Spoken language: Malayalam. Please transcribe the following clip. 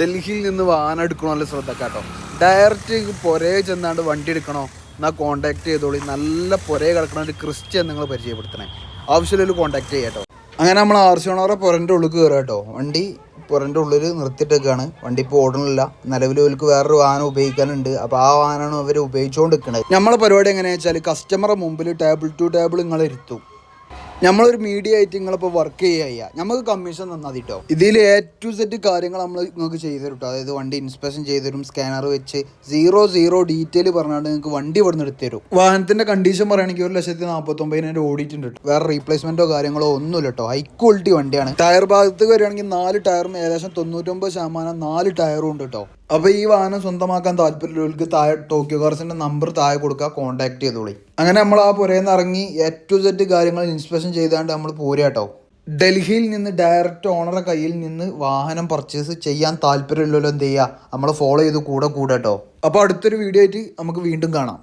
ഡൽഹിയിൽ നിന്ന് വാഹനം എടുക്കണോ നല്ല ശ്രദ്ധക്കാട്ടോ. ഡയറക്റ്റ് പുരേ ചെന്നാണ്ട് വണ്ടി എടുക്കണോ എന്നാൽ കോൺടാക്ട് ചെയ്തോളി. നല്ല പുരേ കിടക്കണ ഒരു ക്രിസ്ത്യൻ നിങ്ങൾ പരിചയപ്പെടുത്തണേ. ആവശ്യമുള്ള കോൺടാക്ട് ചെയ്യാട്ടോ. അങ്ങനെ നമ്മൾ ആർസിയോണോറെ പുരൻ്റെ ഉള്ളിൽ കയറുക കേട്ടോ. വണ്ടി പുരൻ്റെ ഉള്ളിൽ നിർത്തിയിട്ടൊക്കെയാണ്. വണ്ടി ഇപ്പോൾ ഓടണില്ല. നിലവിൽ അവർക്ക് വേറൊരു വാഹനം ഉപയോഗിക്കാനുണ്ട്. അപ്പോൾ ആ വാഹനമാണ് അവർ ഉപയോഗിച്ചുകൊണ്ട് നിൽക്കുന്നത്. നമ്മളെ പരിപാടി എങ്ങനെയാണെന്ന് വെച്ചാൽ കസ്റ്റമറെ മുമ്പിൽ ടേബിൾ ടു ടേബിൾ നിങ്ങൾ ഇരുത്തും. നമ്മളൊരു മീഡിയ ആയിട്ട് നിങ്ങളിപ്പോൾ വർക്ക് ചെയ്യുക, നമുക്ക് കമ്മീഷൻ തന്നാൽ കേട്ടോ. ഇതിൽ A to Z കാര്യങ്ങൾ നമ്മൾ നിങ്ങൾക്ക് ചെയ്തു തരും കേട്ടോ. അതായത് വണ്ടി ഇൻസ്പെക്ഷൻ ചെയ്തു തരും, സ്കാനർ വെച്ച് 0 ഡീറ്റെയിൽ പറഞ്ഞാണ്ട് നിങ്ങൾക്ക് വണ്ടി ഇവിടെ നിന്ന് എടുത്തു തരും. വാഹനത്തിൻ്റെ കണ്ടീഷൻ പറയുകയാണെങ്കിൽ 1,49,000 ഓടിയിട്ടുണ്ട് കേട്ടോ. വേറെ റീപ്ലേസ്മെൻറ്റോ കാര്യങ്ങളോ ഒന്നുമില്ല കേട്ടോ. ഹൈ ക്വാളിറ്റി വണ്ടിയാണ്. ടയർ ഭാഗത്ത് വരികയാണെങ്കിൽ 4 ടയറും ഏകദേശം 99% 4 ടയറും ഉണ്ട് കേട്ടോ. അപ്പോൾ ഈ വാഹനം സ്വന്തമാക്കാൻ താല്പര്യമുള്ളവർക്ക് താഴെ ടോക്കിയോ കാർസിൻ്റെ നമ്പർ താഴെ കൊടുക്കുക, കോൺടാക്ട് ചെയ്തോളി. അങ്ങനെ നമ്മൾ ആ പുരയിൽ ഇറങ്ങി A to Z കാര്യങ്ങൾ ഇൻസ്പെക്ഷൻ ചെയ്താണ്ട് നമ്മൾ പോരുക കേട്ടോ. ഡൽഹിയിൽ നിന്ന് ഡയറക്റ്റ് ഓണറുടെ കയ്യിൽ നിന്ന് വാഹനം പർച്ചേസ് ചെയ്യാൻ താല്പര്യമുള്ളവരോ എന്ത് ചെയ്യുക, നമ്മൾ ഫോളോ ചെയ്ത് കൂടെ കേട്ടോ. അപ്പോൾ അടുത്തൊരു വീഡിയോ ആയിട്ട് നമുക്ക് വീണ്ടും കാണാം.